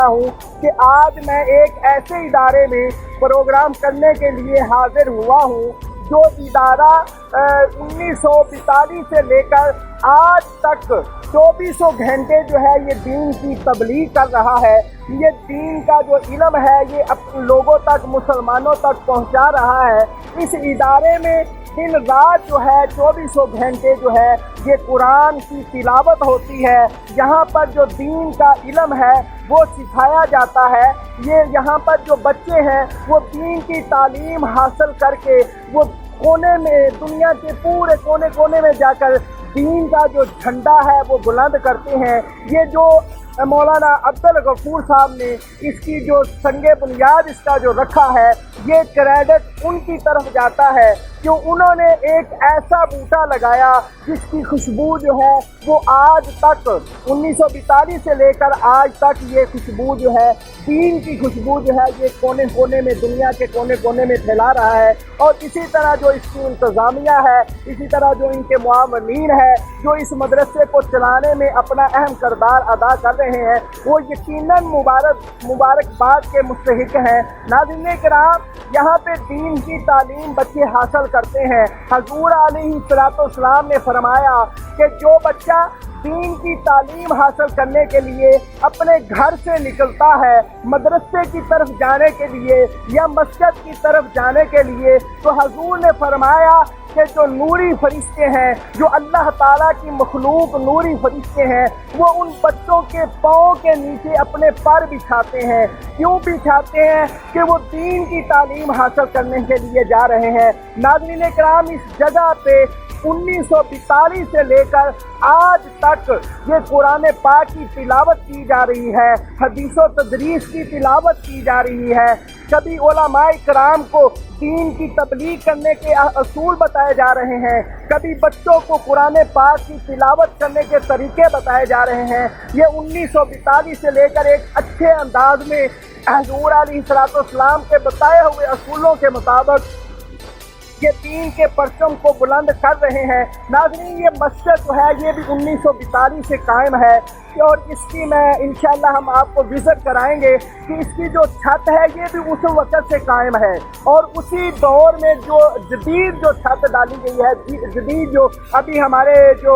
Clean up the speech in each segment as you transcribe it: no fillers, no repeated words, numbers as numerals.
ہوں کہ آج میں ایک ایسے ادارے میں پروگرام کرنے کے لیے حاضر ہوا ہوں جو ادارہ 1942 سے لے کر آج تک 2400 گھنٹے جو ہے یہ دین کی تبلیغ کر رہا ہے. یہ دین کا جو علم ہے یہ لوگوں تک، مسلمانوں تک پہنچا رہا ہے. اس ادارے میں دن رات جو ہے 2400 گھنٹے جو ہے یہ قرآن کی تلاوت ہوتی ہے. یہاں پر جو دین کا علم ہے وہ سکھایا جاتا ہے. یہاں پر جو بچے ہیں وہ دین کی تعلیم حاصل کر کے وہ کونے میں، دنیا کے پورے کونے کونے میں جا کر دین کا جو جھنڈا ہے وہ بلند کرتے ہیں. یہ جو مولانا عبدالغفور صاحب نے اس کی جو سنگ بنیاد اس کا جو رکھا ہے، یہ کریڈٹ ان کی طرف جاتا ہے کہ انہوں نے ایک ایسا بوٹا لگایا جس کی خوشبو جو ہے وہ آج تک 1942 سے لے کر آج تک یہ خوشبو جو ہے، دین کی خوشبو جو ہے یہ کونے کونے میں، دنیا کے کونے کونے میں پھیلا رہا ہے. اور اسی طرح جو اس کی انتظامیہ ہے، اسی طرح جو ان کے معاونین ہے جو اس مدرسے کو چلانے میں اپنا اہم کردار ادا کر رہے ہیں، وہ یقیناً مبارکباد کے مستحق ہیں. ناظرین کرام، یہاں پہ دین کی تعلیم بچے حاصل کرتے ہیں. حضور علیہ السلام نے فرمایا کہ جو بچہ دین کی تعلیم حاصل کرنے کے لیے اپنے گھر سے نکلتا ہے مدرسے کی طرف جانے کے لیے یا مسجد کی طرف جانے کے لیے، تو حضور نے فرمایا کہ جو نوری فرشتے ہیں، جو اللہ تعالیٰ کی مخلوق نوری فرشتے ہیں، وہ ان بچوں کے پاؤں کے نیچے اپنے پر بچھاتے ہیں. کیوں بچھاتے ہیں؟ کہ وہ دین کی تعلیم حاصل کرنے کے لیے جا رہے ہیں. ناظرین کرام، اس جگہ پہ 1942 سے لے کر آج تک یہ قرآن پاک کی تلاوت کی جا رہی ہے، حدیث و تدریس کی تلاوت کی جا رہی ہے. کبھی علماء کرام کو دین کی تبلیغ کرنے کے اصول بتائے جا رہے ہیں، کبھی بچوں کو قرآن پاک کی تلاوت کرنے کے طریقے بتائے جا رہے ہیں. یہ 1942 سے لے کر ایک اچھے انداز میں حضور علیہ السلام کے بتائے ہوئے اصولوں کے مطابق یہ دین کے پرچم کو بلند کر رہے ہیں. ناظرین، یہ مسجد جو ہے یہ بھی 1942 سے قائم ہے اور اس کی میں انشاءاللہ ہم آپ کو وزٹ کرائیں گے کہ اس کی جو چھت ہے یہ بھی اس وقت سے قائم ہے. اور اسی دور میں جو جدید جو چھت ڈالی گئی ہے، جدید جو ابھی ہمارے جو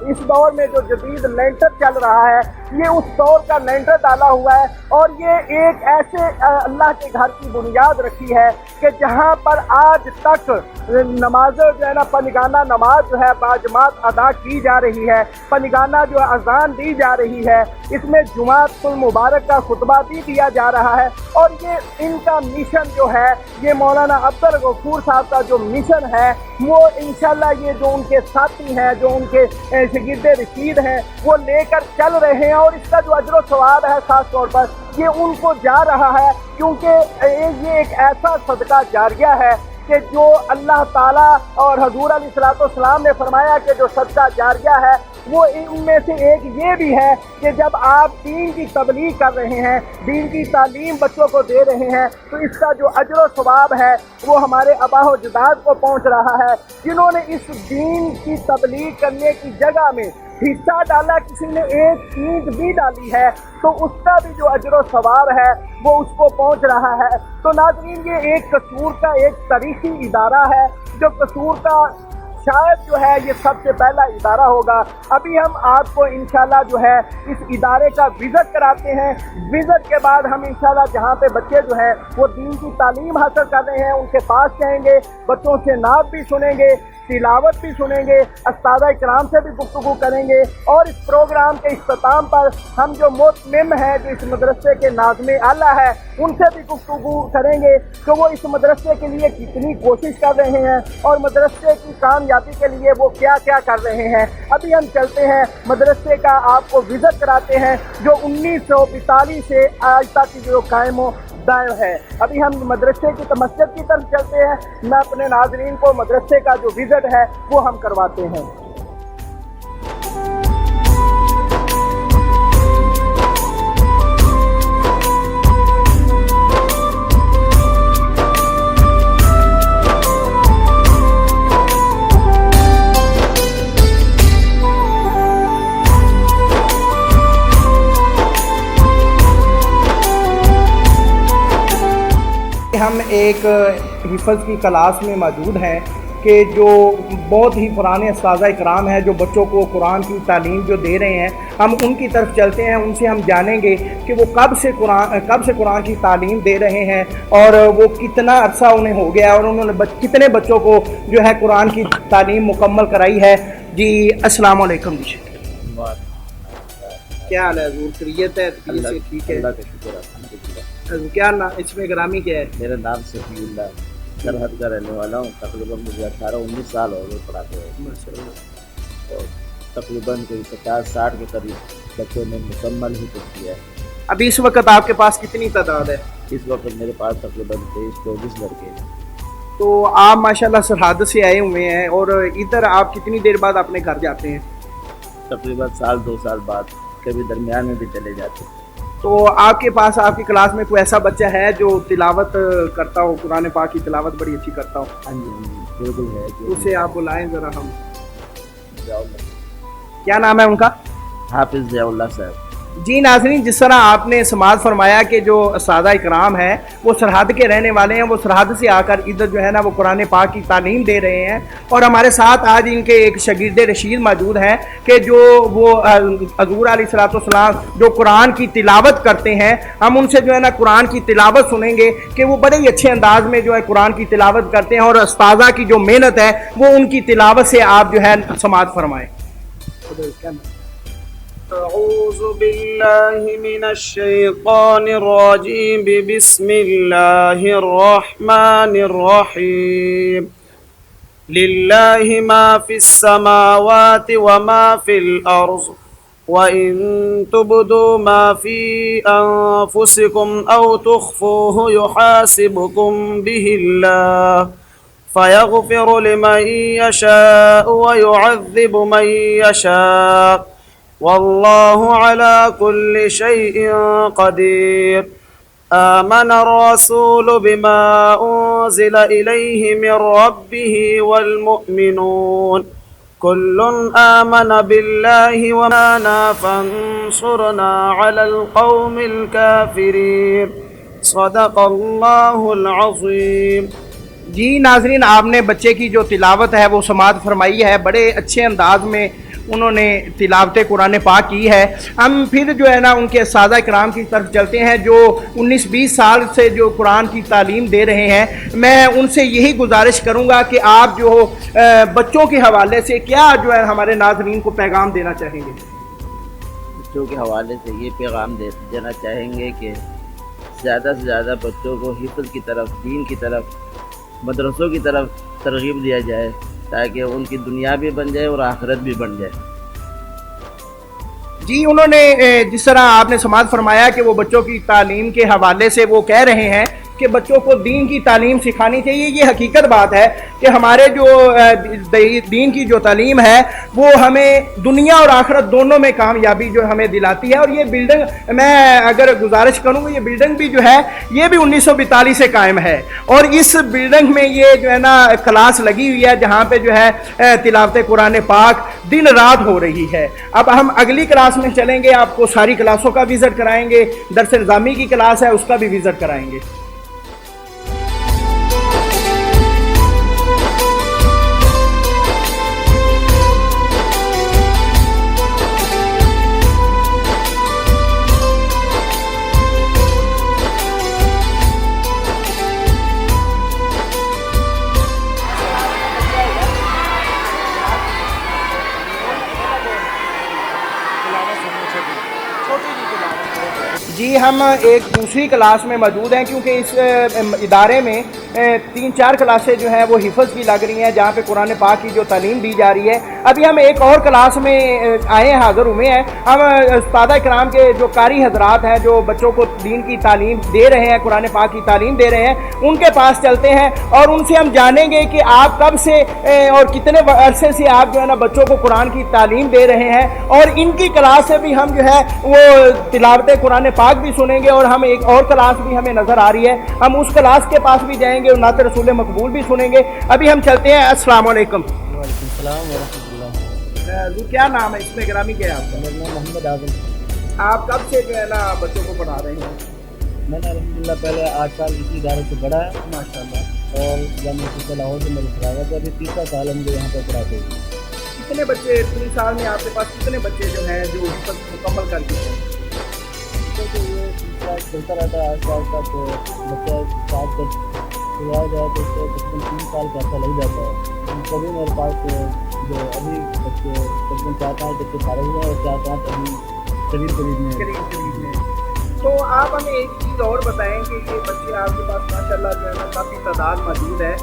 اس دور میں جو جدید لینٹر چل رہا ہے، یہ اس دور کا لینٹر ڈالا ہوا ہے. اور یہ ایک ایسے اللہ کے گھر کی بنیاد رکھی ہے کہ جہاں پر آج تک نماز جو ہے نا، پنجگانہ نماز جو ہے باجماعت ادا کی جا رہی ہے، پنجگانہ جو اذان دی جا رہی ہے، اس میں جمعۃ المبارک کا خطبہ بھی دیا جا رہا ہے. اور یہ ان کا مشن جو ہے، یہ مولانا عبدالغفور صاحب کا جو مشن ہے وہ انشاءاللہ یہ جو ان کے ساتھی ہیں، جو ان کے شاگرد رشید ہیں، وہ لے کر چل رہے ہیں. اور اس کا جو اجر و ثواب ہے خاص طور پر یہ ان کو جا رہا ہے، کیونکہ یہ ایک ایسا صدقہ جاریہ ہے کہ جو اللہ تعالیٰ اور حضور علیہ السلام نے فرمایا کہ جو صدقہ جاریہ ہے وہ ان میں سے ایک یہ بھی ہے کہ جب آپ دین کی تبلیغ کر رہے ہیں، دین کی تعلیم بچوں کو دے رہے ہیں، تو اس کا جو اجر و ثواب ہے وہ ہمارے آباء و اجداد کو پہنچ رہا ہے. جنہوں نے اس دین کی تبلیغ کرنے کی جگہ میں حصہ ڈالا، کسی نے ایک اینٹ بھی ڈالی ہے، تو اس کا بھی جو اجر و ثواب ہے وہ اس کو پہنچ رہا ہے. تو ناظرین، یہ ایک قصور کا ایک تاریخی ادارہ ہے جو قصور کا شاید جو ہے یہ سب سے پہلا ادارہ ہوگا. ابھی ہم آپ کو انشاءاللہ جو ہے اس ادارے کا وزٹ کراتے ہیں. وزٹ کے بعد ہم انشاءاللہ جہاں پہ بچے جو ہیں وہ دین کی تعلیم حاصل کر رہے ہیں ان کے پاس جائیں گے، بچوں سے نعت بھی سنیں گے، تلاوت بھی سنیں گے، اساتذہ کرام سے بھی گفتگو کریں گے. اور اس پروگرام کے اختتام پر ہم جو متمم ہیں، جو اس مدرسے کے ناظم اعلیٰ ہے، ان سے بھی گفتگو کریں گے کہ وہ اس مدرسے کے لیے کتنی کوشش کر رہے ہیں اور مدرسے کی کامیابی کے لیے وہ کیا کیا کر رہے ہیں. ابھی ہم چلتے ہیں مدرسے کا آپ کو وزٹ کراتے ہیں جو 1942 سے آج تک جو قائم و دائم ہے. ابھی ہم مدرسے کی مسجد کی طرف چلتے ہیں. میں اپنے ناظرین کو مدرسے کا جو وزٹ ہے وہ ہم کرواتے ہیں. ہم ایک حفظ کی کلاس میں موجود ہیں کہ جو بہت ہی پرانے اساتذہ اکرام ہیں جو بچوں کو قرآن کی تعلیم جو دے رہے ہیں، ہم ان کی طرف چلتے ہیں، ان سے ہم جانیں گے کہ وہ کب سے قرآن کی تعلیم دے رہے ہیں اور وہ کتنا عرصہ انہیں ہو گیا اور انہوں نے کتنے بچوں کو جو ہے قرآن کی تعلیم مکمل کرائی ہے۔ جی السلام علیکم جی، کیا حال ہے حضور؟ خیریت ہے؟ طبیعت سے ٹھیک ہے؟ اللہ کا شکر ہے۔ حضور کیا نام، اس میں گرامی کیا ہے؟ میرا نام صفی اللہ، سرحد کا رہنے والا ہوں۔ تقریباً مجھے 18-19 سال ہو گئے پڑھاتے ہوئے، اور تقریباً کوئی 50-60 کے قریب بچوں نے مکمل ہی کچھ کیا ہے۔ ابھی اس وقت آپ کے پاس کتنی تعداد ہے؟ اس وقت میرے پاس تقریباً 23-24 لڑکے ہیں۔ تو آپ ماشاءاللہ سرحد سے آئے ہوئے ہیں، اور ادھر آپ کتنی دیر بعد اپنے گھر جاتے ہیں؟ تقریباً 1-2 سال بعد، کبھی درمیان میں بھی چلے جاتے ہیں۔ تو آپ کے پاس آپ کی کلاس میں کوئی ایسا بچہ ہے جو تلاوت کرتا ہو، قرآن پاک کی تلاوت بڑی اچھی کرتا ہو؟ ہاں جی بالکل ہے۔ اسے آپ بلائیں ذرا، ہم ضیاء اللہ، کیا نام ہے ان کا؟ حافظ ضیاء اللہ صاحب۔ جی ناظرین، جس طرح آپ نے سماعت فرمایا کہ جو اساتذہ اکرام ہیں وہ سرحد کے رہنے والے ہیں، وہ سرحد سے آ کر ادھر جو ہے نا وہ قرآن پاک کی تعلیم دے رہے ہیں، اور ہمارے ساتھ آج ان کے ایک شاگرد رشید موجود ہیں کہ جو وہ حضور علیہ الصلوۃ والسلام جو قرآن کی تلاوت کرتے ہیں، ہم ان سے جو ہے نا قرآن کی تلاوت سنیں گے کہ وہ بڑے ہی اچھے انداز میں جو ہے قرآن کی تلاوت کرتے ہیں، اور استاذہ کی جو محنت ہے وہ ان کی تلاوت سے آپ جو ہے سماعت فرمائیں۔ أعوذ بالله من الشيطان الرجيم، بسم الله الرحمن الرحيم. لله ما في السماوات وما في الأرض، وإن تبدوا ما في أنفسكم أو تخفوه يحاسبكم به الله، فيغفر لمن يشاء ويعذب من يشاء، والله على كل شيء قدير. آمن الرسول بما أنزل إليه من ربه والمؤمنون كل آمن بالله وما فانصرنا على القوم الكافرين. صدق اللہ العظیم. جی ناظرین، آپ نے بچے کی جو تلاوت ہے وہ سماعت فرمائی ہے، بڑے اچھے انداز میں انہوں نے تلاوت قرآن پاک کی ہے۔ ہم پھر جو ہے نا ان کے اساتذہ کرام کی طرف چلتے ہیں جو 19-20 سال سے جو قرآن کی تعلیم دے رہے ہیں۔ میں ان سے یہی گزارش کروں گا کہ آپ جو بچوں کے حوالے سے کیا جو ہے ہمارے ناظرین کو پیغام دینا چاہیں گے؟ بچوں کے حوالے سے یہ پیغام دینا چاہیں گے کہ زیادہ سے زیادہ بچوں کو حفظ کی طرف، دین کی طرف، مدرسوں کی طرف ترغیب دیا جائے تاکہ ان کی دنیا بھی بن جائے اور آخرت بھی بن جائے۔ جی انہوں نے جس طرح آپ نے سماعت فرمایا کہ وہ بچوں کی تعلیم کے حوالے سے وہ کہہ رہے ہیں کہ بچوں کو دین کی تعلیم سکھانی چاہیے۔ یہ حقیقت بات ہے کہ ہمارے جو دین کی جو تعلیم ہے وہ ہمیں دنیا اور آخرت دونوں میں کامیابی جو ہمیں دلاتی ہے۔ اور یہ بلڈنگ، میں اگر گزارش کروں یہ بلڈنگ بھی جو ہے یہ بھی 1942 سے قائم ہے، اور اس بلڈنگ میں یہ جو ہے نا کلاس لگی ہوئی ہے جہاں پہ جو ہے تلاوت قرآن پاک دن رات ہو رہی ہے۔ اب ہم اگلی کلاس میں چلیں گے، آپ کو ساری کلاسوں کا وزٹ کرائیں گے، درس نظامی کی کلاس ہے اس کا بھی وزٹ کرائیں گے۔ جی ہم ایک دوسری کلاس میں موجود ہیں کیونکہ اس ادارے میں 3-4 کلاسیں جو ہیں وہ حفظ کی لگ رہی ہیں جہاں پہ قرآن پاک کی جو تعلیم دی جا رہی ہے۔ ابھی ہم ایک اور کلاس میں آئے ہیں، حاضر ہوئے ہیں۔ ہم استادہ کرام کے جو قاری حضرات ہیں جو بچوں کو دین کی تعلیم دے رہے ہیں، قرآن پاک کی تعلیم دے رہے ہیں، ان کے پاس چلتے ہیں اور ان سے ہم جانیں گے کہ آپ کب سے اور کتنے عرصے سے آپ جو ہے نا بچوں کو قرآن کی تعلیم دے رہے ہیں، اور ان کی کلاس سے بھی ہم جو ہے وہ تلاوت قرآن پاک بھی سنیں گے، اور ہم ایک اور کلاس بھی ہمیں نظر آ رہی ہے، ہم اس کلاس کے پاس بھی جائیں گے اور نعت رسول مقبول بھی سنیں گے۔ ابھی ہم چلتے ہیں۔ السلام علیکم۔ وعلیکم السلام ورحمۃ اللہ۔ حضور کیا نام ہے، اس میں گرامی کیا ہے آپ کا؟ میرا نام محمد اعظم۔ آپ کب سے جو ہے نا بچوں کو پڑھا رہے ہیں؟ میں نے الحمدللہ پہلے 8 سال اسی ادارے سے پڑھا ہے ماشاء اللہ. اور جامعہ ملکہ لاہور سے میرے پڑھا تھا. ابھی تیسرا سال ہے مجھے یہاں پر پڑھاتے ہوئے. کتنے بچے 3 سال میں آپ کے پاس کتنے بچے جو ہیں جو حفظ مکمل کر چکے ہیں؟ تو یہ تیسرا چلتا رہتا ہے آہستہ آہستہ. تو بچہ ساتھ تک چلایا جائے تو اس کو تقریباً 3 سال کا عرصہ لگ جاتا ہے. کبھی میرے پاس جو ابھی بچے تقریباً 4-5 بچے فارغ ہوئے ہیں اور 4-5 ابھی قریب میں ہیں. قریب میں. تو آپ ہمیں ایک چیز اور بتائیں کہ یہ بچے آپ کے پاس ماشاء اللہ جو ہے نا کافی تعداد موجود ہے.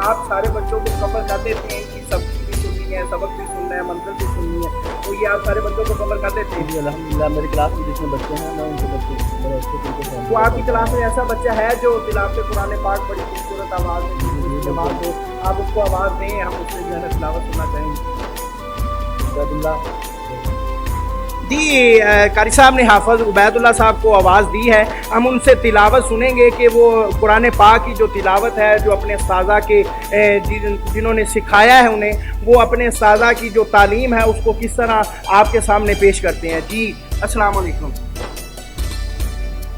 آپ سارے بچوں کو کور کر دیتے ہیں کہ سبزی بھی سننی ہے, سبق بھی سننا ہے, منزل بھی سننی ہے, تو یہ آپ سارے بچوں کو کور کر دیتے ہیں؟ جی الحمدللہ میری کلاس میں جتنے بچے ہیں میں ان کے بچے بڑے اچھے طریقے سے. تو آپ کی کلاس میں ایسا بچہ ہے جو تلاوت قرآن پاک بڑی خوبصورت آواز میں جماعت ہو, آپ اس کو آواز دیں, ہم اس سے جو ہے نا تلاوت سننا چاہیں گے؟ عبید اللہ جی قاری صاحب نے حافظ عبید اللہ صاحب کو آواز دی ہے, ہم ان سے تلاوت سنیں گے کہ وہ قرآن پاک کی جو تلاوت ہے جو اپنے استاذہ کے جنہوں نے سکھایا ہے انہیں, وہ اپنے استاذہ کی جو تعلیم ہے اس کو کس طرح آپ کے سامنے پیش کرتے ہیں. جی السلام علیکم.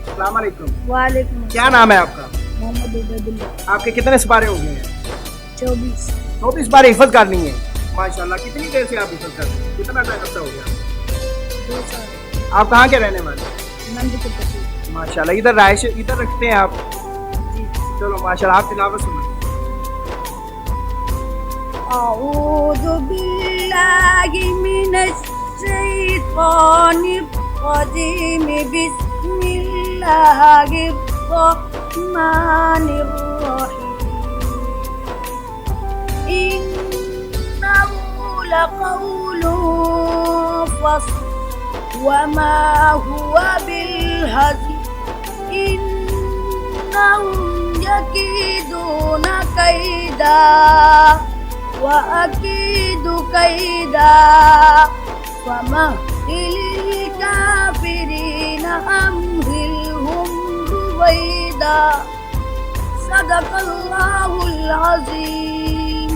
السلام علیکم. وعلیکم. کیا نام ہے آپ کا؟ محمد عبید اللہ. آپ کے کتنے سپارے ہو گئے ہیں؟ 24. 24 بار حفظ کرنی ہے ماشاء اللہ. کتنی دیر سے آپ حفظ کرتے ہیں؟ کتنا ٹائم عرصہ ہو گیا؟ 2 سال. آپ کہاں کے رہنے والے؟ نند کے پتی. ماشاء اللہ. ادھر رہائش ادھر رکھتے ہیں آپ؟ جی. چلو ماشاء اللہ آپ تلاوت سنیں. اعوذ باللہ من الشیطان الرجیم. بسم اللہ الرحمن الرحیم. انہ لقول فصل وما هو بالهزل. إنهم يكيدون كيدا وأكيد كيدا فمهل الكافرين أمهلهم رويدا. صدق اللہ العظیم.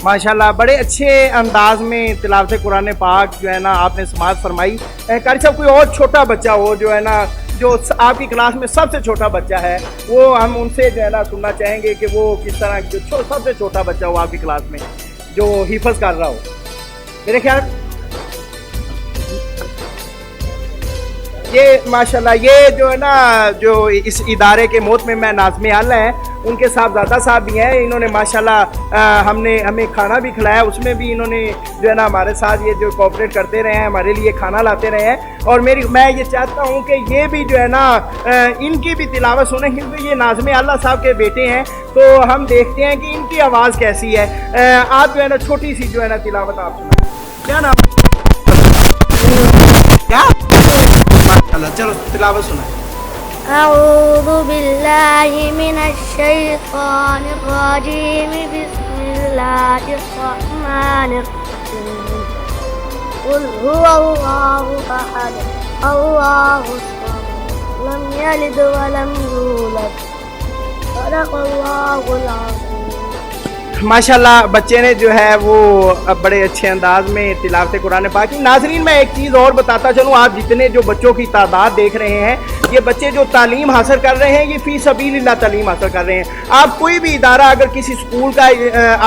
ماشاءاللہ بڑے اچھے انداز میں تلاوت قرآن پاک جو ہے نا آپ نے سماعت فرمائی. قاری صاحب کوئی اور چھوٹا بچہ ہو جو ہے نا جو آپ کی کلاس میں سب سے چھوٹا بچہ ہے, وہ ہم ان سے جو ہے نا سننا چاہیں گے کہ وہ کس طرح جو سب سے چھوٹا بچہ ہو آپ کی کلاس میں جو حفظ کر رہا ہو. میرے خیال یہ ماشاءاللہ یہ جو ہے نا جو اس ادارے کے محتمم ناظم اعلیٰ ہیں ان کے صاحبزادہ صاحب بھی ہیں. انہوں نے ماشاءاللہ ہمیں کھانا بھی کھلایا, اس میں بھی انہوں نے جو ہے نا ہمارے ساتھ یہ جو کوآپریٹ کرتے رہے ہیں, ہمارے لیے کھانا لاتے رہے ہیں. اور میں یہ چاہتا ہوں کہ یہ بھی جو ہے نا ان کی بھی تلاوت سنیں کیونکہ یہ ناظم اعلیٰ صاحب کے بیٹے ہیں, تو ہم دیکھتے ہیں کہ ان کی آواز کیسی ہے. آپ جو ہے نا چھوٹی سی جو ہے نا تلاوت آپ سنیں. کیا نام کیا ماشاءاللہ. چلو تلاوت سنیں. اعوذ باللہ من الشیطان الرجیم. بسم اللہ الرحمن الرحیم. قل هو اللہ احد اللہ الصمد لم یلد ولم یولد. صدق اللہ العظیم. ماشاءاللہ بچے نے جو ہے وہ بڑے اچھے انداز میں تلاوت قرآن پاک کی. ناظرین میں ایک چیز اور بتاتا چلوں, آپ جتنے جو بچوں کی تعداد دیکھ رہے ہیں, یہ بچے جو تعلیم حاصل کر رہے ہیں یہ فی سبیل اللہ تعلیم حاصل کر رہے ہیں. آپ کوئی بھی ادارہ اگر کسی اسکول کا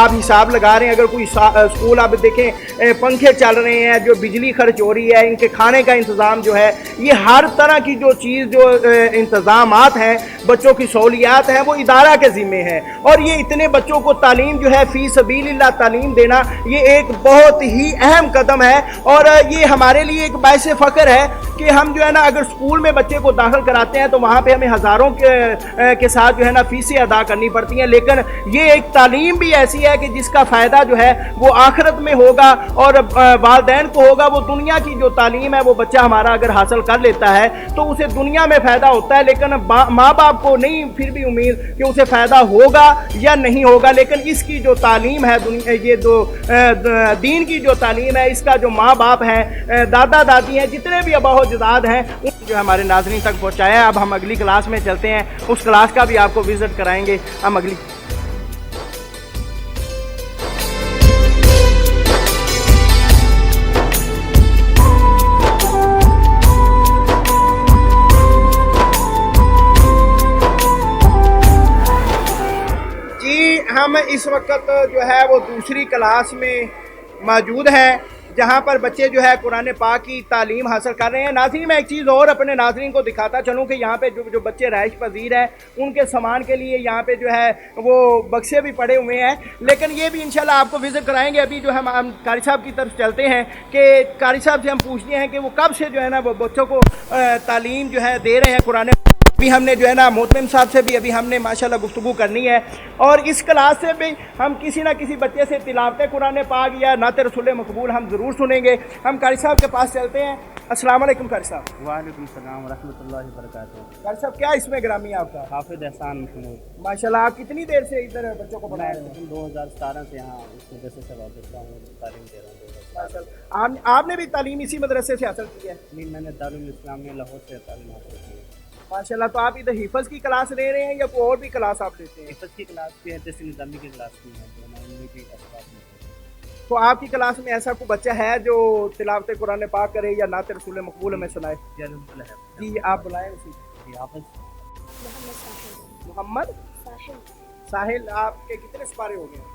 آپ حساب لگا رہے ہیں, اگر کوئی اسکول آپ دیکھیں پنکھے چل رہے ہیں, جو بجلی خرچ ہو رہی ہے, ان کے کھانے کا انتظام جو ہے, یہ ہر طرح کی جو چیز جو انتظامات ہیں بچوں کی سہولیات ہیں وہ ادارہ کے ذمے ہیں. اور یہ اتنے بچوں کو تعلیم جو ہے فی سبیل اللہ تعلیم دینا یہ ایک بہت ہی اہم قدم ہے, اور یہ ہمارے لیے ایک باعث فخر ہے کہ ہم جو ہے نا اگر اسکول میں بچے کو داخل کراتے ہیں تو وہاں پہ ہمیں ہزاروں کے ساتھ جو ہے نا فیسیں ادا کرنی پڑتی ہیں, لیکن یہ ایک تعلیم بھی ایسی ہے کہ جس کا فائدہ جو ہے وہ آخرت میں ہوگا اور والدین کو ہوگا. وہ دنیا کی جو تعلیم ہے وہ بچہ ہمارا اگر حاصل کر لیتا ہے تو اسے دنیا میں فائدہ ہوتا ہے, لیکن ماں باپ کو نہیں پھر بھی امید کہ اسے فائدہ ہوگا یا نہیں ہوگا. لیکن اس کی جو تعلیم ہے یہ جو دین کی جو تعلیم ہے, اس کا جو ماں باپ ہیں, دادا دادی ہیں, جتنے بھی آبا و اجداد ہیں, جو ہمارے ناظرین تک پہنچایا. اب ہم اگلی کلاس میں چلتے ہیں, اس کلاس کا بھی آپ کو وزٹ کرائیں گے. ہم اگلی ہم اس وقت جو ہے وہ دوسری کلاس میں موجود ہیں جہاں پر بچے جو ہے قرآن پاک کی تعلیم حاصل کر رہے ہیں۔ ناظرین میں ایک چیز اور اپنے ناظرین کو دکھاتا چلوں کہ یہاں پہ جو بچے رہائش پذیر ہیں ان کے سامان کے لیے یہاں پہ جو ہے وہ بکسے بھی پڑے ہوئے ہیں، لیکن یہ بھی انشاءاللہ آپ کو وزٹ کرائیں گے۔ ابھی جو ہے ہم قاری صاحب کی طرف چلتے ہیں کہ قاری صاحب سے ہم پوچھتے ہیں کہ وہ کب سے جو ہے نا وہ بچوں کو تعلیم جو ہے دے رہے ہیں قرآن۔ ابھی ہم نے جو ہے نا محترم صاحب سے بھی ابھی ہم نے ماشاءاللہ گفتگو کرنی ہے، اور اس کلاس سے بھی ہم کسی نہ کسی بچے سے تلاوت قرآن پاک یا نعت رسول مقبول ہم ضرور سنیں گے۔ ہم قاری صاحب کے پاس چلتے ہیں۔ السلام علیکم قاری صاحب۔ وعلیکم السلام ورحمۃ اللہ وبرکاتہ۔ قاری صاحب کیا اس میں گرامی ہے آپ کا؟ حافظ احسان محمود۔ ماشاءاللہ آپ کتنی دیر سے ادھر بچوں کو پڑھا رہے ہیں؟ 2017 سے یہاں اس مدرسے سے وابستہ ہوں، تعلیم دے رہا ہوں۔ ماشاءاللہ آپ نے بھی تعلیم اسی مدرسے سے حاصل کی ہے؟ نہیں، میں نے دارالاسلامیہ لاہور سے تعلیم حاصل کی ہے۔ ماشاءاللہ، تو آپ ادھر حفظ کی کلاس لے رہے ہیں یا کوئی اور بھی کلاس آپ لیتے ہیں؟ حفظ کی کلاس بھی ہے، تحصیل نظامی کی کلاس بھی ہے، تو میں انہیں بھی اسباب میں ہوں۔ تو آپ کی کلاس میں ایسا کوئی بچہ ہے جو تلاوت قرآن پاک کرے یا نعت رسول مقبول میں سنائے؟ جی الحمد للہ۔ جی آپ بلائیں اسی۔ جی حافظ محمد ساحل، آپ کے کتنے سپارے ہو گئے ہیں؟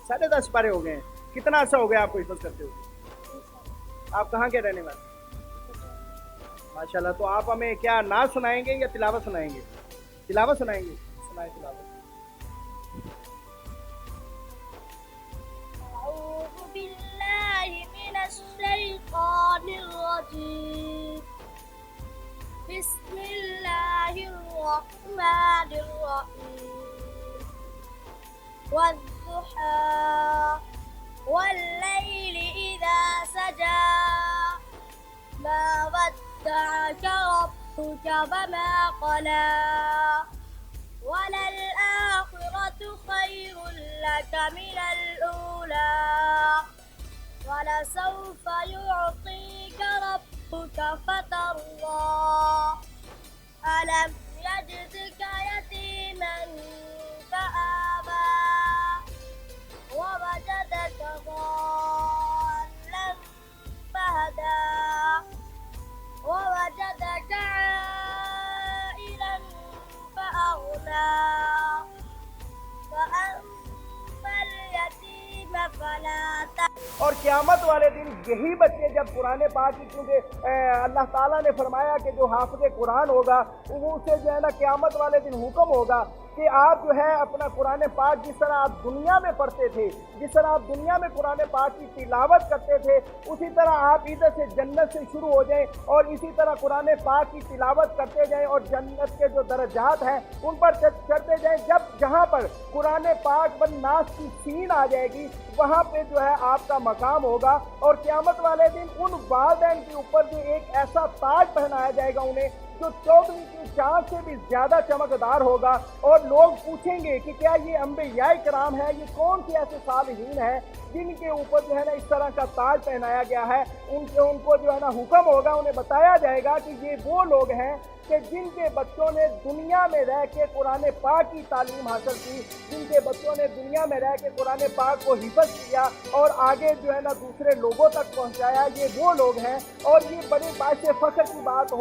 10.5 سپارے ہو گئے ہیں۔ کتنا عرصہ ہو گیا آپ کو حفظ کرتے ہو؟ آپ کہاں کے رہنے والے؟ ماشاءاللہ، تو آپ ہمیں کیا نعت سنائیں گے یا تلاوت سنائیں گے؟ تلاوت سنائیں گے، سنائیں تلاوت۔ أعوذ بالله من الشيطان الرجيم بسم الله الرحمن الرحيم والضحى والليل إذا سجى ما ودعك ربك وما قلى وللآخرة خير لك من الأولى ولسوف يعطيك ربك فترضى ألم يجدك يتيما فآوى ووجدك ضالا فهدى ووجدك عائلا فأغنى فأما اليتيم فلا اور قیامت والے دن یہی بچے جب قرآن پاک کی، کیونکہ اللہ تعالیٰ نے فرمایا کہ جو حافظ قرآن ہوگا وہ اسے جو ہے نا قیامت والے دن حکم ہوگا کہ آپ جو ہے اپنا قرآن پاک جس طرح آپ دنیا میں پڑھتے تھے، جس طرح آپ دنیا میں قرآن پاک کی تلاوت کرتے تھے، اسی طرح آپ ادھر سے جنت سے شروع ہو جائیں اور اسی طرح قرآن پاک کی تلاوت کرتے جائیں اور جنت کے جو درجات ہیں ان پر چڑھتے جائیں۔ جہاں پر قرآن پاک والناس کی سین آ جائے گی وہاں پہ جو ہے آپ کا مقام ہوگا، اور قیامت والے دن ان والدین کے اوپر جو ایک ایسا تاج پہنایا جائے گا انہیں جو 14ویں کی چاند سے بھی زیادہ چمکدار ہوگا، اور لوگ پوچھیں گے کہ کیا یہ انبیاء کرام ہے، یہ کون سے ایسے صالحین ہیں جن کے اوپر جو ہے نا اس طرح کا تاج پہنایا گیا ہے۔ ان کو جو ہے نا حکم ہوگا، انہیں بتایا جائے گا کہ یہ وہ لوگ ہیں کہ جن کے بچوں نے دنیا میں رہ کے قرآن پاک کی تعلیم حاصل کی، جن کے بچوں نے دنیا میں رہ کے قرآن پاک کو حفظ کیا اور آگے جو ہے نا دوسرے لوگوں تک پہنچایا، یہ وہ لوگ ہیں۔ اور یہ بڑے باعث فخر کی بات ہے،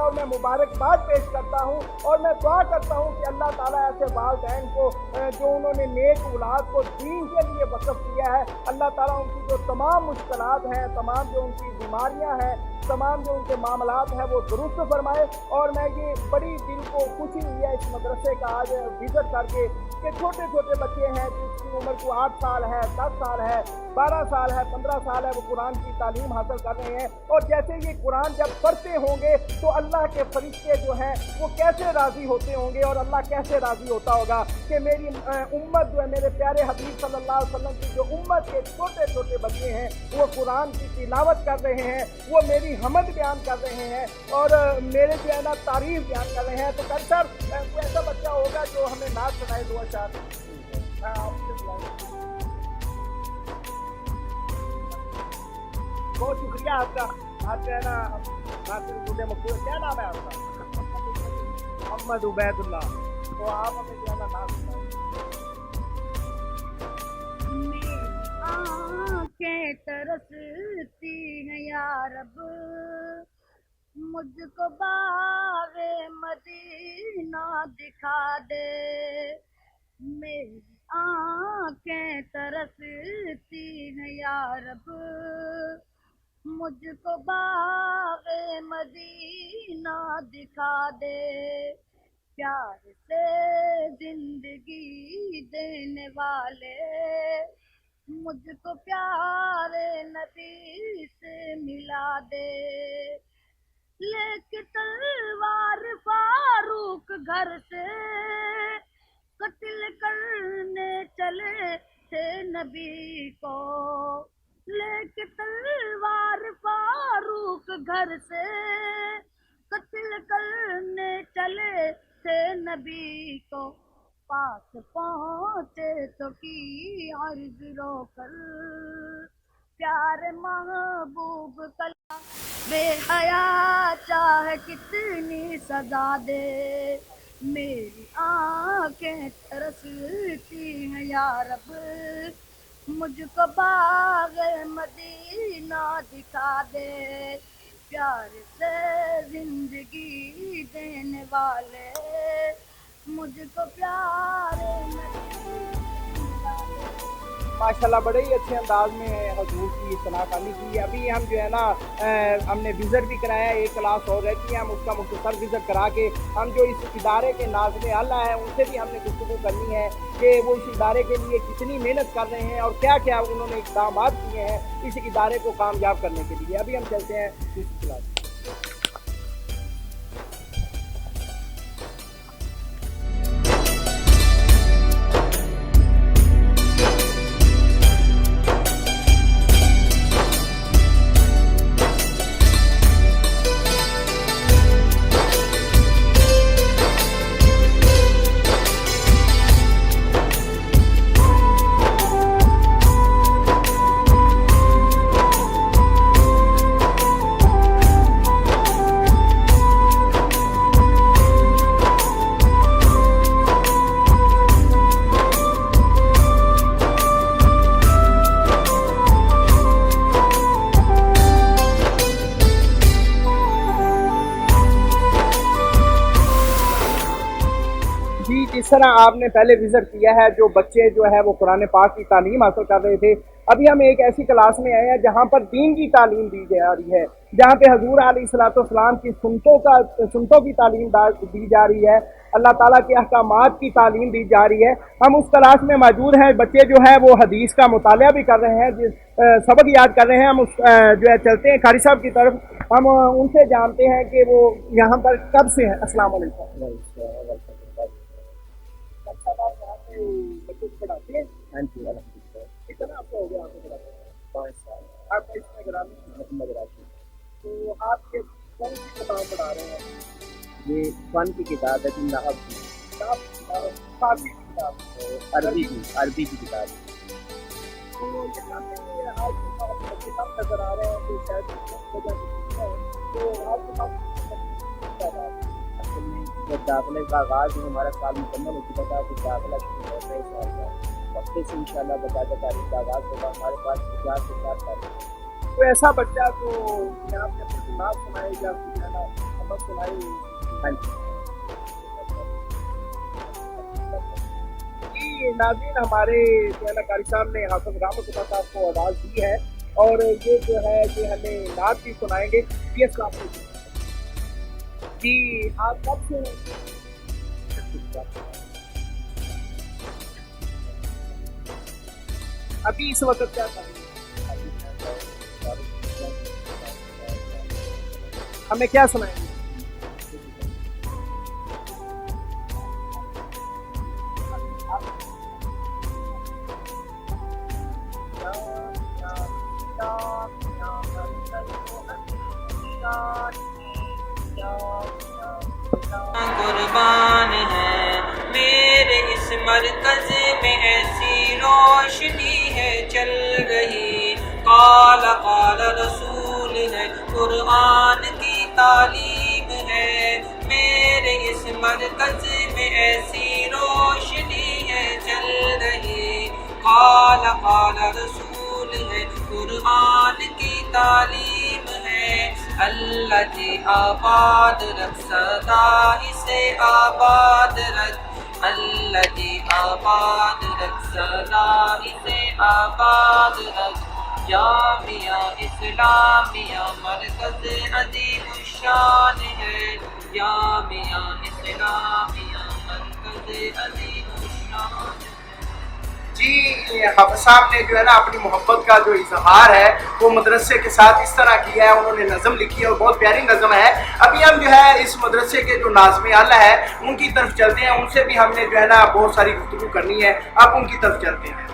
اور میں مبارکباد پیش کرتا ہوں اور میں دعا کرتا ہوں کہ اللہ تعالیٰ ایسے والدین کو جو انہوں نے نیک اولاد کو دین کے لیے وقف کیا ہے، اللہ تعالیٰ ان کی جو تمام مشکلات ہیں، تمام جو ان کی بیماریاں ہیں، تمام جو ان کے معاملات ہیں وہ درست فرمائے۔ اور میں یہ بڑی دل کو خوشی ہوئی ہے اس مدرسے کا آج وزٹ کر کے کہ چھوٹے چھوٹے بچے ہیں جس کی عمر کو 8 سال ہے، 10 سال ہے، 12 سال ہے، 15 سال ہے، وہ قرآن کی تعلیم حاصل کر رہے ہیں۔ اور جیسے یہ قرآن جب پڑھتے ہوں گے تو اللہ کے فرشتے جو ہیں وہ کیسے راضی ہوتے ہوں گے، اور اللہ کیسے راضی ہوتا ہوگا کہ میری امت جو ہے، میرے پیارے حبیب صلی اللہ علیہ وسلم کی جو امت کے چھوٹے چھوٹے بچے ہیں وہ قرآن کی تلاوت کر رہے ہیں، وہ میری حمد بیان کر رہے ہیں اور میرے جو ہے نا تعریف بیان کر رہے ہیں۔ تو کل سر کوئی ایسا بچہ ہوگا جو ہمیں نعت سنائے 2 اشعار؟ بہت شکریہ آپ کا۔ آپ جو ہے نا کیا نام ہے آپ کا؟ محمد عبید اللہ۔ تو آپ ہمیں جو ہے نا نعت سنائیں۔ آنکھیں ترستی ہیں یا رب، مجھ کو باغ مدینہ دکھا دے، میری آنکھیں ترستی ہیں یا رب، مجھ کو باغ مدینہ دکھا دے، پیار سے زندگی دینے والے مجھ کو پیارے نبی سے ملا دے۔ لے کے تلوار فاروق گھر سے قتل کرنے چلے تھے نبی کو، لے کے تلوار فاروق گھر سے قتل کرنے چلے تھے نبی کو، پاس پہنچے تو کی عرض رو کر، پیارے محبوب کلا بے حیا چاہے کتنی سزا دے، میری آنکھیں ترستی ہیں یا رب، مجھ کو باغ مدینہ دکھا دے، پیار سے زندگی دینے والے مجھ کو پیارے ماشاءاللہ بڑے ہی اچھے انداز میں حضور کی ثنا خوانی کی ہے۔ ابھی ہم جو ہے نا ہم نے وزٹ بھی کرایا، ایک کلاس اور رہتی ہے، ہم اس کا مختصر وزٹ کرا کے ہم جو اس ادارے کے ناظم اعلیٰ ہیں ان سے بھی ہم نے گفتگو کرنی ہے کہ وہ اس ادارے کے لیے کتنی محنت کر رہے ہیں اور کیا کیا انہوں نے اقدامات کیے ہیں اس ادارے کو کامیاب کرنے کے لیے۔ ابھی ہم چلتے ہیں دوسری کلاس۔ جس طرح آپ نے پہلے وزٹ کیا ہے، جو بچے جو ہے وہ قرآن پاک کی تعلیم حاصل کر رہے تھے، ابھی ہم ایک ایسی کلاس میں آئے ہیں جہاں پر دین کی تعلیم دی جا رہی ہے، جہاں پہ حضور علیہ السلام کی سنتوں کی تعلیم دی جا رہی ہے، اللہ تعالیٰ کے احکامات کی تعلیم دی جا رہی ہے۔ ہم اس کلاس میں موجود ہیں، بچے جو ہے وہ حدیث کا مطالعہ بھی کر رہے ہیں، سبق یاد کر رہے ہیں۔ ہم جو ہے چلتے ہیں قاری صاحب کی طرف، ہم ان سے جانتے ہیں کہ وہ یہاں پر کب سے ہیں۔ السلام علیکم۔ بچوں کو پڑھاتے ہیں؟ ہاں جی الحمدللہ۔ کتنا آپ کا ہو گیا آپ کو پڑھاتے ہیں؟ 5 سال۔ آپ کا اس میں گرامی محمد راشد۔ تو آپ کے کون سی کتاب پڑھا رہے ہیں؟ یہ فن کی کتاب ہے، نحو کی، فارسی کی کتاب، عربی کی کتاب۔ تو یہاں پہ آپ کے پاس بچے کم نظر آ رہے ہیں تو شاید وجہ سے تو آپ کے پاس اصل میں جب داخلے کا آغاز میں ہمارا سال مکمل ہو چکا تھا تو داخلہ شروع ہوا نئے سال کا، ہفتے سے انشاءاللہ باقاعدہ تاریخ کا آغاز ہوگا۔ ہمارے پاس 4 سے 4 تاریخ تو ایسا بچہ تو یہاں پہ اپنی بات سنائے یا سبق سنائے۔ ہاں جی۔ ناظرین، ہمارے قاری صاحب نے حافظ رحمت اللہ صاحب کو آواز دی ہے اور یہ جو ہے کہ ہمیں نعت بھی سنائیں گے۔ جی آپ کب سے ابھی اس وقت کیا کر رہے ہیں؟ ہمیں کیا سنائیں گے؟ قربان ہے میرے اس مرکز میں ایسی روشنی ہے چل رہی، قال قال رسول ہے، قرآن کی تعلیم ہے، میرے اس مرکز میں ایسی روشنی ہے چل رہی، قال قال رسول ہے، قرآن کی تعلیم ہے، اللہ جی آباد رکھ، سدا اسے آباد رکھ، اللہ الذي آباد رکھ صلاح سے آباد رکھ جامعہ اسلامیہ مرکز عظیم الشان ہے جامعہ اسلامیہ مرکز عظیم الشان ہے۔ جی حافظ صاحب نے جو ہے نا اپنی محبت کا جو اظہار ہے وہ مدرسے کے ساتھ اس طرح کیا ہے، انہوں نے نظم لکھی ہے اور بہت پیاری نظم ہے۔ ابھی ہم جو ہے اس مدرسے کے جو ناظم اعلیٰ ہے ان کی طرف چلتے ہیں، ان سے بھی ہم نے جو ہے نا بہت ساری گفتگو کرنی ہے، اب ان کی طرف چلتے ہیں۔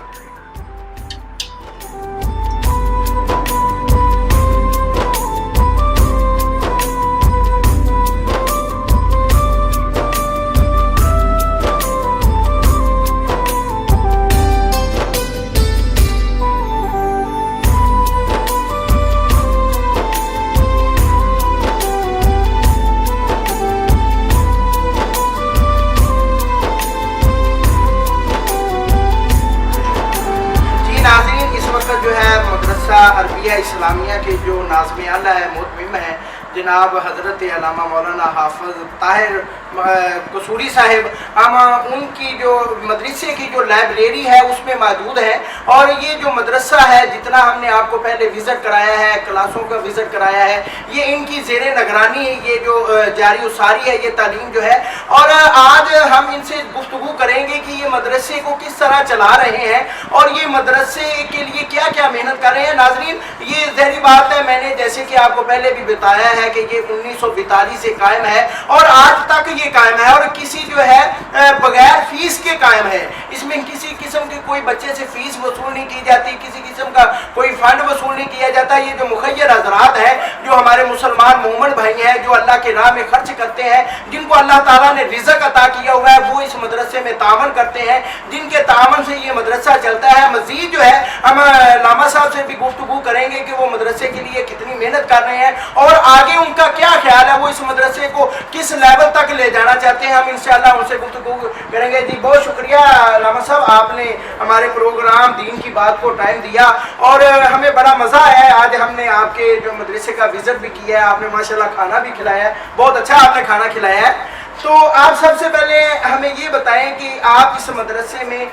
عربیہ اسلامیہ کے جو ناظم اعلیٰ ہے محتمم ہیں جناب حضرت علامہ مولانا حافظ طاہر قصوری صاحب، ہم ان کی جو مدرسے کی جو لائبریری ہے اس میں موجود ہے، اور یہ جو مدرسہ ہے جتنا ہم نے آپ کو پہلے وزٹ کرایا ہے، کلاسوں کا وزٹ کرایا ہے، یہ ان کی زیر نگرانی یہ جو جاری و ساری ہے یہ تعلیم جو ہے، اور آج ہم ان سے گفتگو کریں گے کہ یہ مدرسے کو کس طرح چلا رہے ہیں اور یہ مدرسے کے لیے کیا کیا محنت کر رہے ہیں۔ ناظرین یہ ظاہری بات ہے، میں نے جیسے کہ آپ کو پہلے بھی بتایا ہے کہ یہ 1942 سے قائم ہے اور آج تک یہ قائم ہے، اور کسی جو ہے بغیر فیس کے قائم ہے، اس میں کسی قسم کی کوئی بچے سے فیس وصول نہیں کی جاتی، کسی قسم کا کوئی فنڈ وصول نہیں کیا جاتا۔ یہ جو مخیر حضرات ہیں جو ہمارے مسلمان مومن بھائی ہیں جو اللہ کے راہ میں خرچ کرتے ہیں، جن کو اللہ تعالیٰ نے رزق عطا کیا ہوا ہے، وہ اس مدرسے میں تعاون کرتے ہیں، جن کے تعاون سے یہ مدرسہ چلتا ہے۔ مزید جو ہے ہم علامہ صاحب سے بھی گفتگو کریں گے کہ وہ مدرسے کے لیے کتنی محنت کر رہے ہیں اور آگے ان کا کیا خیال ہے، وہ اس مدرسے کو کس لیول تک لے جانا چاہتے ہیں، ہم انشاءاللہ ان سے گفتگو کریں گے۔ جی بہت شکریہ علامہ صاحب، آپ نے ہمارے پروگرام دین کی بات کو ٹائم دیا اور ہمیں بڑا مزہ ہے۔ آج ہم نے آپ کے جو مدرسے کا وزٹ بھی کیا ہے، آپ نے ماشاءاللہ کھانا بھی کھلایا ہے، بہت اچھا آپ نے کھانا کھلایا ہے۔ تو آپ سب سے پہلے ہمیں یہ بتائیں کہ آپ اس مدرسے میں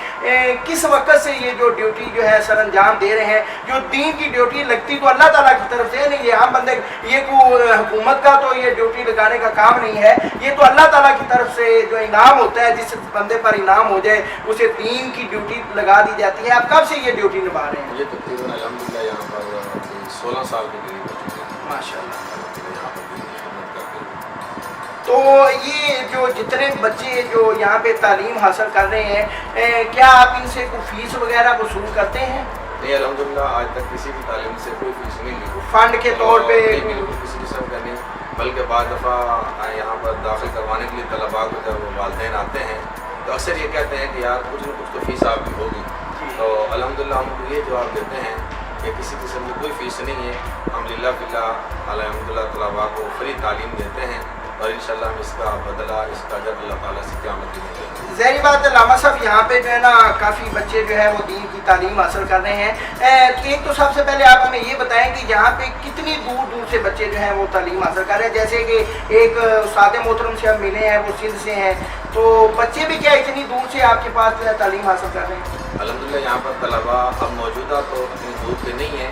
کس وقت سے یہ جو ڈیوٹی جو ہے سر انجام دے رہے ہیں؟ جو دین کی ڈیوٹی لگتی تو اللہ تعالیٰ کی طرف سے نہیں، یہ عام بندے یہ کو حکومت کا تو یہ ڈیوٹی لگانے کا کام نہیں ہے، یہ تو اللہ تعالیٰ کی طرف سے جو انعام ہوتا ہے، جس بندے پر انعام ہو جائے اسے دین کی ڈیوٹی لگا دی جاتی ہے۔ آپ کب سے یہ ڈیوٹی نبھا رہے ہیں؟ یہ تقریباً الحمدللہ یہاں پر 16 سال کے قریب ہو چکے ہیں ماشاء اللہ۔ یہاں پر دین کی خدمت کرتے ہیں۔ تو یہ جو جتنے بچے جو یہاں پہ تعلیم حاصل کر رہے ہیں، کیا آپ ان سے کوئی فیس وغیرہ وصول کرتے ہیں؟ نہیں، الحمدللہ آج تک کسی بھی تعلیم سے کوئی فیس نہیں لی، فنڈ کے طور پہ؟ بالکل کسی قسم کا نہیں، بلکہ بعض دفعہ یہاں پر داخل کروانے کے لیے طلباء کو جب والدین آتے ہیں تو اکثر یہ کہتے ہیں کہ یار کچھ نہ کچھ تو فیس آپ کی ہوگی، تو الحمدللہ ہم کو یہ جواب دیتے ہیں کہ کسی قسم کی کوئی فیس نہیں ہے، ہم للہ فلّہ الحمدللہ طلباء کو فری تعلیم دیتے ہیں اور انشاءاللہ ہم اس کا بدلہ، اس کا اجر اللہ تعالیٰ سے قیامت دیں گے۔ ظاہری بات ہے علامہ صاحب، یہاں پہ جو ہے نا کافی بچے جو ہے وہ دین کی تعلیم حاصل کر رہے ہیں۔ ایک تو سب سے پہلے آپ ہمیں یہ بتائیں کہ یہاں پہ کتنی دور دور سے بچے جو ہیں وہ تعلیم حاصل کر رہے ہیں؟ جیسے کہ ایک استاد محترم سے ہم ملے ہیں، وہ سندھ سے ہیں، تو بچے بھی کیا اتنی دور سے آپ کے پاس جو ہے تعلیم حاصل کر رہے ہیں؟ الحمدللہ یہاں پر طلباء اب موجودہ تو اتنی دور کے نہیں ہیں،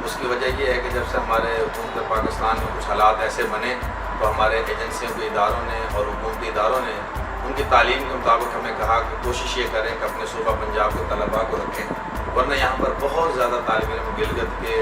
اس کی وجہ یہ ہے کہ جب سے ہمارے حکومت پاکستان میں کچھ حالات ایسے بنے تو ہمارے ایجنسیوں کے اداروں نے اور حکومتی اداروں نے ان کی تعلیم کے مطابق ہمیں کہا کہ کوشش یہ کریں کہ اپنے صوبہ پنجاب کے طلباء کو رکھیں، ورنہ یہاں پر بہت زیادہ طالب علم گلگت کے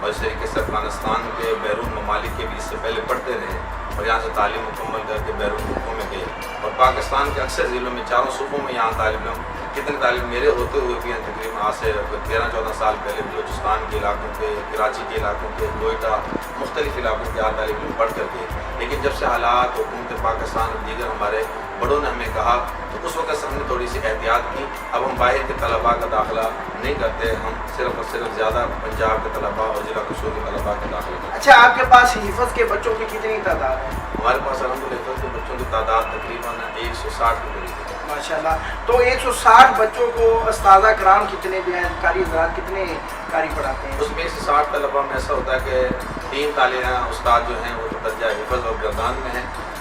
اور اس طریقے سے افغانستان کے بیرون ممالک کے بھی اس سے پہلے پڑھتے رہے اور یہاں سے تعلیم مکمل کر کے بیرون ملکوں میں گئے، اور پاکستان کے اکثر ضلعوں میں چاروں صوبوں میں یہاں طالب علم کتنے طالب میرے ہوتے ہوئے بھی ہیں، تقریباً آج سے 13-14 سال پہلے بلوچستان کے علاقوں کے، کراچی کے علاقوں کے، کوئٹہ، مختلف علاقوں کے طالب علم پڑھ کر کے، لیکن جب سے حالات حکومت پاکستان اور دیگر ہمارے بڑوں نے ہمیں کہا تو اس وقت سے ہم نے تھوڑی سی احتیاط کی، اب ہم باہر کے طلباء کا داخلہ نہیں کرتے، ہم صرف اور صرف زیادہ پنجاب کے طلباء اور ضلع قصور کے طلباء کا داخلہ کرتے ہیں۔ اچھا، آپ کے پاس حفظ کے بچوں کی کتنی تعداد ہے؟ ہمارے پاس الحمدللہ حفظ کے بچوں کی تعداد تقریباً 160 کے قریب ہے۔ ماشاءاللہ، تو 160 بچوں کو اساتذہ کرام کتنے جو ہیں قاری حضرات کتنے قاری پڑھاتے ہیں؟ اس میں 160 طلباء میں ایسا ہوتا ہے کہ 3 استاد جو ہیں وہ درجہ حفظ اور گردان میں ہیں،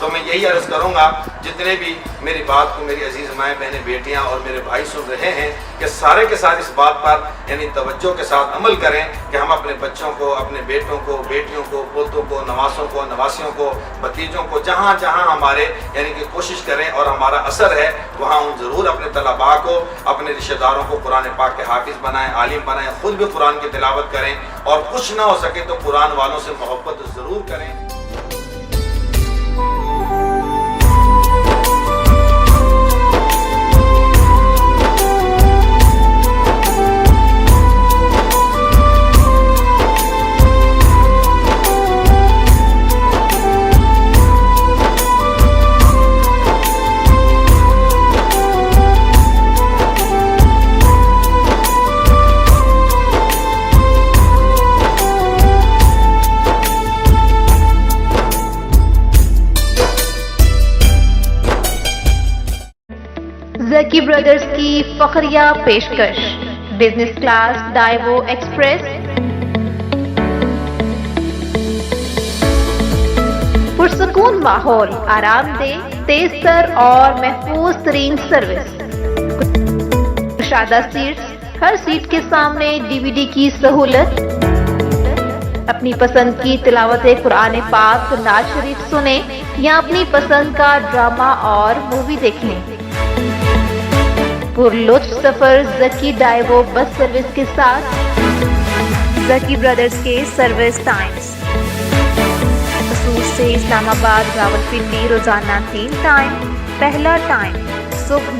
تو میں یہی عرض کروں گا جتنے بھی میری بات کو میری عزیز مائیں بہنیں بیٹیاں اور میرے بھائی سن رہے ہیں کہ سارے کے ساتھ اس بات پر یعنی توجہ کے ساتھ عمل کریں کہ ہم اپنے بچوں کو، اپنے بیٹوں کو، بیٹیوں کو، پوتوں کو، نواسوں کو، نواسیوں کو، بھتیجوں کو، جہاں جہاں ہمارے یعنی کہ کوشش کریں اور ہمارا اثر ہے وہاں ہم ضرور اپنے طلباء کو، اپنے رشتہ داروں کو قرآن پاک کے حافظ بنائیں، عالم بنائیں، خود بھی قرآن کی تلاوت کریں اور کچھ نہ ہو سکے تو قرآن والوں سے محبت ضرور کریں۔ زکی برادرز کی فخریہ پیشکش، بزنس کلاس ڈائیوو ایکسپریس، پرسکون ماحول، آرام دہ، تیز تر اور محفوظ ترین سروس، کشادہ سیٹس، ہر سیٹ کے سامنے DVD کی سہولت، اپنی پسند کی تلاوت قرآن پاک، نعت شریف سنیں یا اپنی پسند کا ڈرامہ اور مووی دیکھ لیں۔ پرلطف سفر زکی ڈائیوو بس سروس کے ساتھ۔ زکی برادرز کے سروس ٹائمز: قصور سے اسلام آباد راولپنڈی روزانہ 3 ٹائم۔ پہلا ٹائم صبح